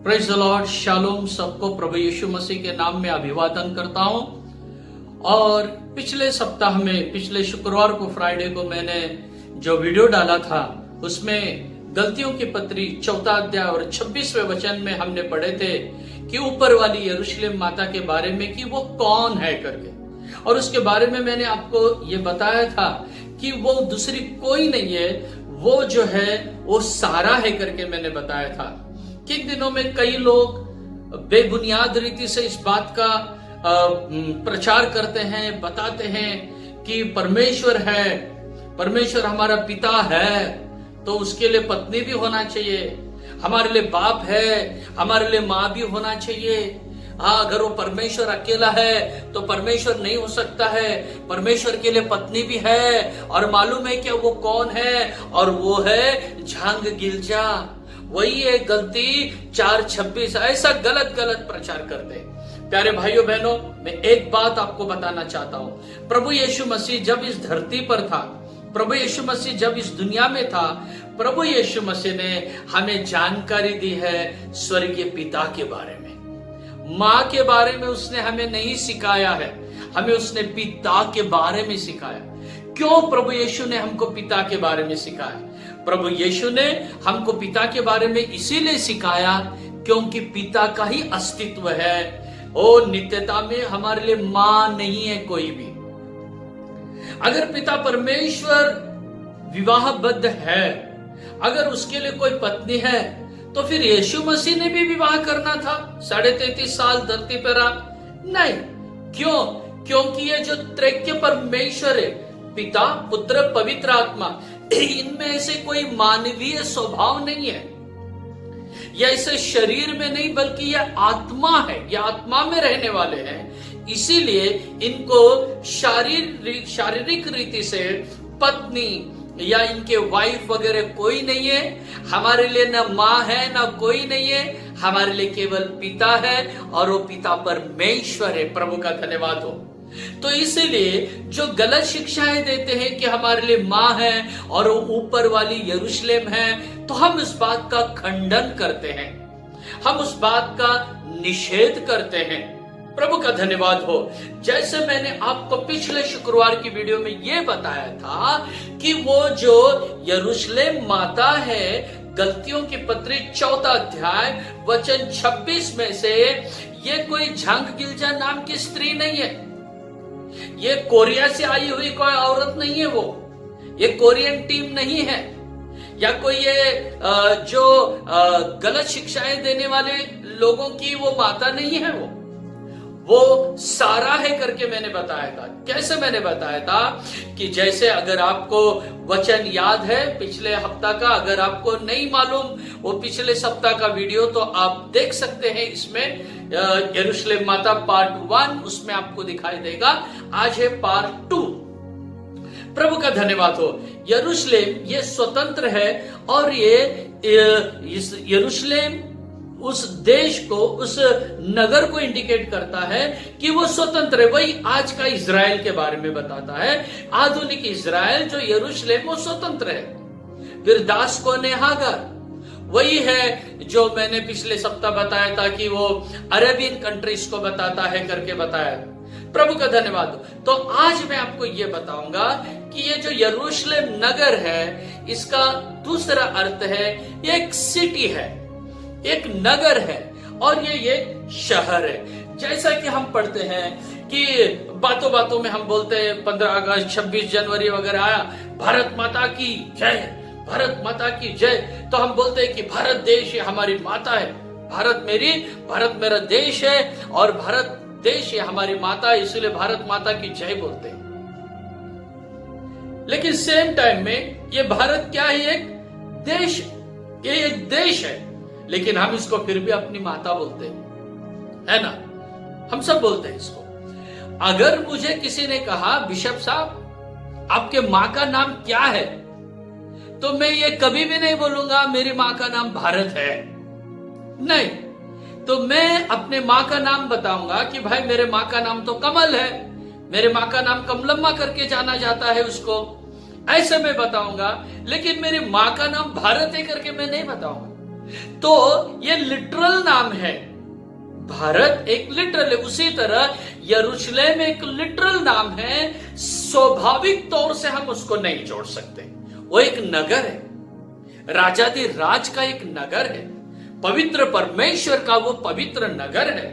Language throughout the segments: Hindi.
Praise the Lord, shalom. सबको प्रभु यीशु मसीह के नाम में अभिवादन करता हूं। और पिछले सप्ताह में, पिछले शुक्रवार को, फ्राइडे को मैंने जो वीडियो डाला था उसमें गलतियों की पत्री 4 अध्याय और 26वें वचन में हमने पढ़े थे कि ऊपर वाली यरूशलेम माता के बारे में कि वो कौन है करके। और उसके बारे में मैंने आपको ये बताया था कि वो दूसरी कोई नहीं है, वो जो है वो सारा है करके मैंने बताया था। कि दिनों में कई लोग बेबुनियाद रीति से इस बात का प्रचार करते हैं, बताते हैं कि परमेश्वर है, परमेश्वर हमारा पिता है तो उसके लिए पत्नी भी होना चाहिए, हमारे लिए बाप है, हमारे लिए माँ भी होना चाहिए। हाँ, अगर वो परमेश्वर अकेला है तो परमेश्वर नहीं हो सकता है, परमेश्वर के लिए पत्नी भी है। और मालूम है क्या वो कौन है? और वो है झांग गिलजा। वही है गलती 4:26। ऐसा गलत प्रचार करते। प्यारे भाइयों बहनों, मैं एक बात आपको बताना चाहता हूं। प्रभु यीशु मसीह जब इस धरती पर था, प्रभु यीशु मसीह जब इस दुनिया में था, प्रभु यीशु मसीह ने हमें जानकारी दी है स्वर्गीय पिता के बारे में। माँ के बारे में उसने हमें नहीं सिखाया है, हमें उसने पिता के बारे में सिखाया। क्यों प्रभु यीशु ने हमको पिता के बारे में सिखाया? प्रभु यीशु ने हमको पिता के बारे में इसीलिए सिखाया क्योंकि पिता का ही अस्तित्व है। ओ नित्यता में हमारे लिए मां नहीं है कोई भी। अगर पिता परमेश्वर विवाहबद्ध है, अगर उसके लिए कोई पत्नी है, तो फिर यीशु मसीह ने भी विवाह करना था। 33.5 साल धरती पर नहीं। क्यों? क्योंकि ये जो त्रैक्य परमेश्वर है, पिता, पुत्र, पवित्र आत्मा, इनमें ऐसे कोई मानवीय स्वभाव नहीं है। यह ऐसे शरीर में नहीं बल्कि यह आत्मा है, यह आत्मा में रहने वाले हैं। इसीलिए इनको शारीरिक रीति से पत्नी या इनके वाइफ वगैरह कोई नहीं है। हमारे लिए न माँ है न कोई नहीं है, हमारे लिए केवल पिता है और वो पिता परमेश्वर है। प्रभु का धन्यवाद हो। तो इसीलिए जो गलत शिक्षाएं देते हैं कि हमारे लिए माँ है और वो ऊपर वाली यरूशलेम है, तो हम इस बात का खंडन करते हैं, हम उस बात का निषेध करते हैं। प्रभु का धन्यवाद हो। जैसे मैंने आपको पिछले शुक्रवार की वीडियो में ये बताया था कि वो जो यरूशलेम माता है, गलतियों की पत्री 4 अध्याय वचन 26 में से ये कोई झांग गिलजा नाम की स्त्री नहीं है। ये कोरिया से आई हुई कोई औरत नहीं है, वो ये कोरियन टीम नहीं है, या कोई ये जो गलत शिक्षाएं देने वाले लोगों की वो माता नहीं है। वो सारा है करके मैंने बताया था। कैसे मैंने बताया था कि जैसे अगर आपको वचन याद है पिछले हफ्ता का, अगर आपको नहीं मालूम वो पिछले सप्ताह का वीडियो, तो आप देख सकते हैं। इसमें यरूशलेम माता पार्ट 1 उसमें आपको दिखाई देगा। आज है पार्ट 2। प्रभु का धन्यवाद हो। यरूशलेम ये स्वतंत्र है और ये यरूशलेम उस देश को, उस नगर को इंडिकेट करता है कि वो स्वतंत्र है। वही आज का इजराइल के बारे में बताता है। आधुनिक इजराइल जो यरूशलेम वो स्वतंत्र है। फिर दास कौन है? हागार। वही है जो मैंने पिछले सप्ताह बताया था कि वो अरेबियन कंट्रीज को बताता है करके बताया। प्रभु का धन्यवाद। तो आज मैं आपको ये बताऊंगा कि ये जो यरूशलेम नगर है, इसका दूसरा अर्थ है एक सिटी है, एक नगर है, और ये एक शहर है। जैसा कि हम पढ़ते हैं कि बातों बातों में हम बोलते हैं 15 अगस्त 26 जनवरी वगैरह आया, भारत माता की जय, भारत माता की जय। तो हम बोलते हैं कि भारत देश ये हमारी माता है, भारत मेरा देश है और भारत देश ये हमारी माता है, इसलिए भारत माता की जय बोलते हैं। लेकिन सेम टाइम में ये भारत क्या है? एक देश, ये एक देश है, लेकिन हम इसको फिर भी अपनी माता बोलते हैं, है ना? हम सब बोलते हैं इसको। अगर मुझे किसी ने कहा, बिशप साहब आपके माँ का नाम क्या है, तो मैं ये कभी भी नहीं बोलूंगा मेरी माँ का नाम भारत है। नहीं, तो मैं अपने माँ का नाम बताऊंगा कि भाई मेरे माँ का नाम तो कमल है, मेरे माँ का नाम कमलम्मा करके जाना जाता है उसको, ऐसे मैं बताऊंगा। लेकिन मेरी माँ का नाम भारत है करके मैं नहीं बताऊंगा। तो ये लिटरल नाम है। भारत एक लिटरल है, उसी तरह यरूशलेम एक लिटरल नाम है। स्वाभाविक तौर से हम उसको नहीं जोड़ सकते। वो एक नगर है, राजाधिराज का एक नगर है, पवित्र परमेश्वर का वो पवित्र नगर है,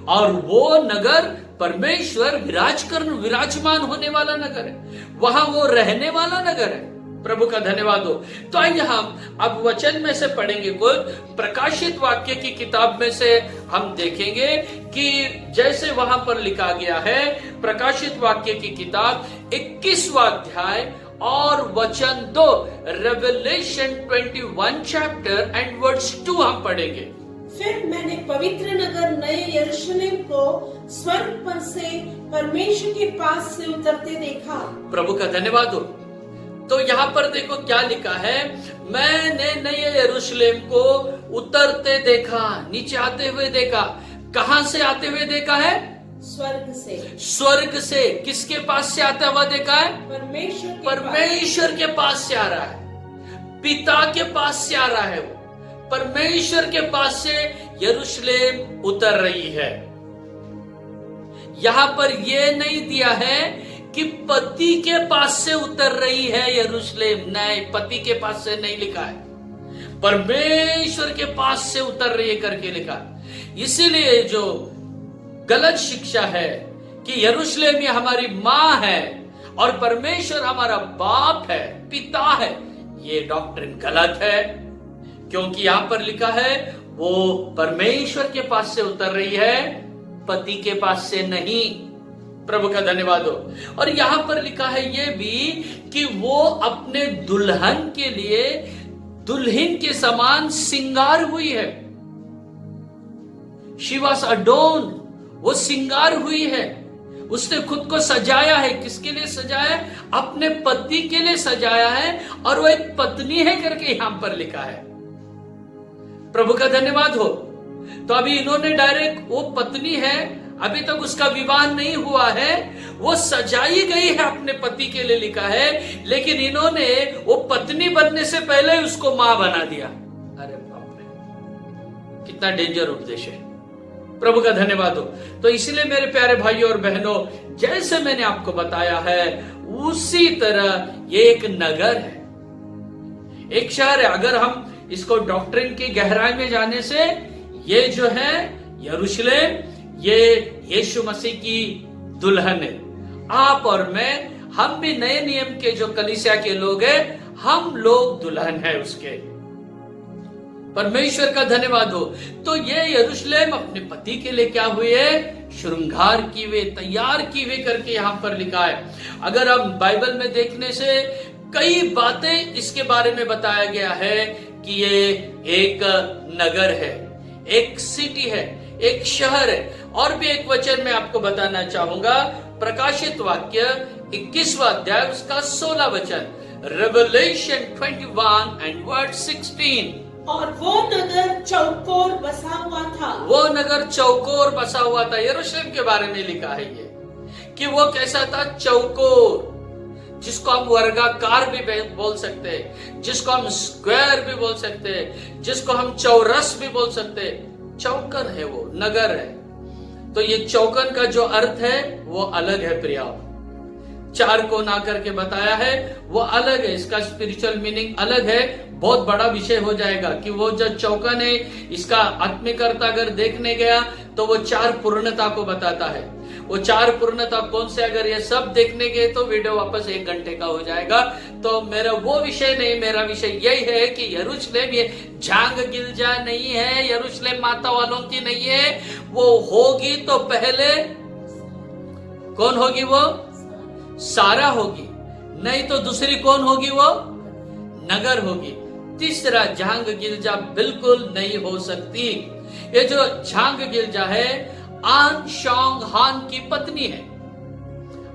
और वो नगर परमेश्वर विराजमान होने वाला नगर है, वहां वो रहने वाला नगर है। प्रभु का धन्यवाद हो। तो आइए हम अब वचन में से पढ़ेंगे, कुछ प्रकाशित वाक्य की किताब में से हम देखेंगे कि जैसे वहां पर लिखा गया है, प्रकाशित वाक्य की किताब 21वां अध्याय और वचन 2, रेवलेशन 21 चैप्टर एंड वर्स 2 हम पढ़ेंगे। फिर मैंने पवित्र नगर नए यरूशलेम को स्वर्ग पर से परमेश्वर के पास से उतरते देखा। प्रभु का धन्यवाद हो। तो यहाँ पर देखो क्या लिखा है, मैंने नए यरूशलेम को उतरते देखा, नीचे आते हुए देखा। कहां से आते हुए देखा है? स्वर्ग से। स्वर्ग से। किसके पास से आता हुआ देखा है? परमेश्वर के पास से आ रहा है, पिता के पास से आ रहा है। वो परमेश्वर के पास से यरूशलेम उतर रही है। यहां पर यह नहीं दिया है कि पति के पास से उतर रही है यरूशलेम, नहीं, पति के पास से नहीं लिखा है, परमेश्वर के पास से उतर रही है करके लिखा। इसीलिए जो गलत शिक्षा है कि यरूशलेम ये हमारी मां है और परमेश्वर हमारा बाप है, पिता है, ये डॉक्ट्रिन गलत है। क्योंकि यहां पर लिखा है वो परमेश्वर के पास से उतर रही है, पति के पास से नहीं। प्रभु का धन्यवाद हो। और यहां पर लिखा है ये भी कि वो अपने दुल्हन के लिए दुल्हन के समान सिंगार हुई है। शी वॉज अडोन, वो सिंगार हुई है, उसने खुद को सजाया है। किसके लिए सजाया है? अपने पति के लिए सजाया है, और वो एक पत्नी है करके यहां पर लिखा है। प्रभु का धन्यवाद हो। तो अभी इन्होंने डायरेक्ट, वो पत्नी है, अभी तक उसका विवाह नहीं हुआ है, वो सजाई गई है अपने पति के लिए लिखा है, लेकिन इन्होंने वो पत्नी बनने से पहले उसको मां बना दिया। अरे बाप रे, कितना डेंजर उपदेश है। प्रभु का धन्यवाद हो। तो इसलिए मेरे प्यारे भाइयों और बहनों, जैसे मैंने आपको बताया है उसी तरह ये एक नगर है, एक शहर है। अगर हम इसको डॉक्ट्रिन की गहराई में जाने से, ये जो है यरूशलेम, ये यीशु मसीह की दुल्हन है। आप और मैं, हम भी नए नियम के जो कलीसिया के लोग हैं, हम लोग दुल्हन है उसके। परमेश्वर का धन्यवाद हो। तो ये यरूशलेम अपने पति के लिए क्या हुई है? श्रृंगार की हुए, तैयार की हुई करके यहां पर लिखा है। अगर हम बाइबल में देखने से कई बातें इसके बारे में बताया गया है कि ये एक नगर है, एक सिटी है, एक शहर है। और भी एक वचन मैं आपको बताना चाहूंगा, प्रकाशित वाक्य 21वां अध्याय उसका 16 वचन, रेवलेशन 21 एंड वर्स 16। और वो नगर चौकोर बसा हुआ था। वो नगर चौकोर बसा हुआ था। यरूशलेम के बारे में लिखा है ये कि वो कैसा था? चौकोर, जिसको हम वर्गाकार भी बोल सकते हैं, जिसको हम स्क्वायर भी बोल सकते हैं, जिसको हम चौरस भी बोल सकते हैं। चौकन है, वो नगर है। तो ये चौकन का जो अर्थ है वो अलग है प्रिया, चार कोण आकर के बताया है वो अलग है, इसका स्पिरिचुअल मीनिंग अलग है। बहुत बड़ा विषय हो जाएगा कि वो जो चौकन है, इसका आत्मिक अर्थ अगर देखने गया तो वो चार पूर्णता को बताता है। वो चार पूर्णता कौन से, अगर ये सब देखने गए तो वीडियो वापस 1 घंटे का हो जाएगा। तो मेरा वो विषय नहीं, मेरा विषय यही है कि यरूशलेम ये झांग गिलजा नहीं है, यरूशलेम माता वालों की नहीं है। वो होगी तो पहले कौन होगी? वो सारा होगी, नहीं तो दूसरी कौन होगी? वो नगर होगी। तीसरा झांग गिलजा बिल्कुल नहीं हो सकती। ये जो झांग गिलजा है आन शोंग हान की पत्नी है,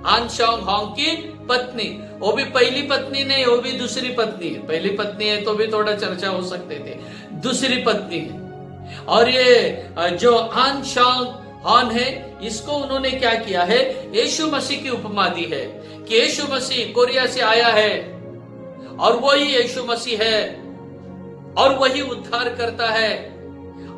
आन शोंग हान की पत्नी। वो भी पहली पत्नी नहीं, वो भी दूसरी पत्नी है। पहली पत्नी है तो भी थोड़ा चर्चा हो सकते थे, दूसरी पत्नी है। और ये जो आन शोंग हान है, इसको उन्होंने क्या किया है? यीशु मसीह की उपमा दी है कि यीशु मसीह कोरिया से आया है और वही यीशु मसीह है और वही उद्धार करता है।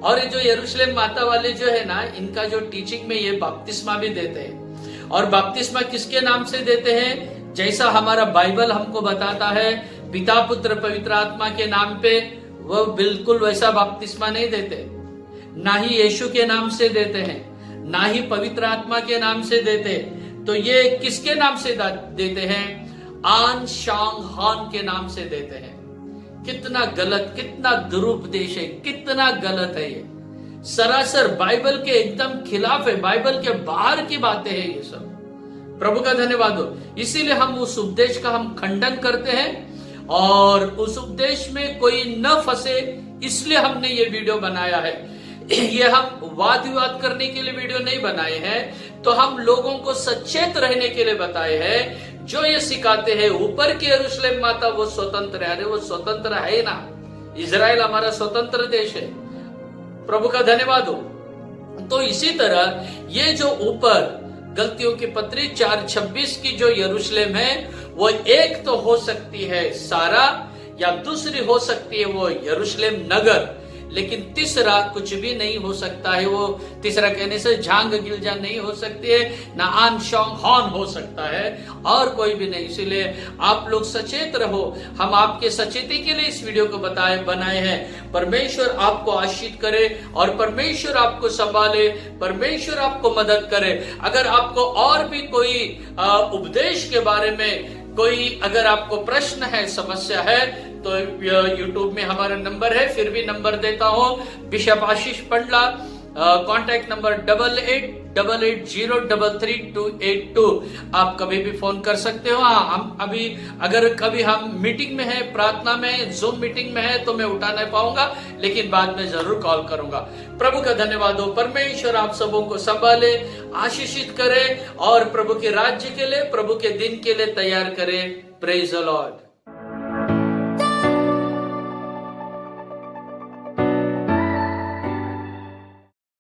और ये जो यरूशलेम माता वाले जो है ना, इनका जो टीचिंग में ये बपतिस्मा भी देते हैं। और बपतिस्मा किसके नाम से देते हैं? जैसा हमारा बाइबल हमको बताता है, पिता पुत्र पवित्र आत्मा के नाम पे, वो बिल्कुल वैसा बपतिस्मा नहीं देते। ना ही यीशु के नाम से देते हैं, ना ही पवित्र आत्मा के नाम से देते। तो ये किसके नाम से देते हैं? आन शांग हान के नाम से देते हैं। कितना गलत, कितना दुरुपदेश है, कितना गलत है ये। सरासर बाइबल के एकदम खिलाफ है, बाइबल के बाहर की बातें हैं ये सब। प्रभु का धन्यवाद हो। इसीलिए हम उस उपदेश का हम खंडन करते हैं और उस उपदेश में कोई न फंसे, इसलिए हमने ये वीडियो बनाया है। ये हम वाद विवाद करने के लिए वीडियो नहीं बनाए हैं, तो हम लोगों को सचेत रहने के लिए बताए हैं। जो ये सिखाते हैं ऊपर की यरूशलेम माता वो स्वतंत्र है, अरे वो स्वतंत्र है ना। इजराइल हमारा स्वतंत्र देश है। प्रभु का धन्यवाद हो। तो इसी तरह ये जो ऊपर गलतियों की पत्री 4:26 की जो यरूशलेम है, वो एक तो हो सकती है सारा, या दूसरी हो सकती है वो यरूशलेम नगर, लेकिन तीसरा कुछ भी नहीं हो सकता है। वो तीसरा कहने से झांग गिलजा नहीं हो सकती है, ना आन शोंग हॉन हो सकता है, और कोई भी नहीं। इसीलिए आप लोग सचेत रहो। हम आपके सचेती के लिए इस वीडियो को बनाए हैं। परमेश्वर आपको आशीष करे और परमेश्वर आपको संभाले, परमेश्वर आपको मदद करे। अगर आपको और भी कोई उपदेश के बारे में कोई अगर आपको प्रश्न है, समस्या है, तो यूट्यूब में हमारा नंबर है, फिर भी नंबर देता हूं। बिशप आशीष पंडला, कॉन्टैक्ट नंबर 8888033282। आप कभी भी फोन कर सकते हो। हाँ, हम अभी अगर कभी हम मीटिंग में है, प्रार्थना में, जूम मीटिंग में है, तो मैं उठा नहीं पाऊंगा, लेकिन बाद में जरूर कॉल करूंगा। प्रभु का धन्यवाद हो। परमेश्वर आप सबों को संभाले, आशीषित करे और प्रभु के राज्य के लिए, प्रभु के दिन के लिए तैयार करे। Praise the Lord.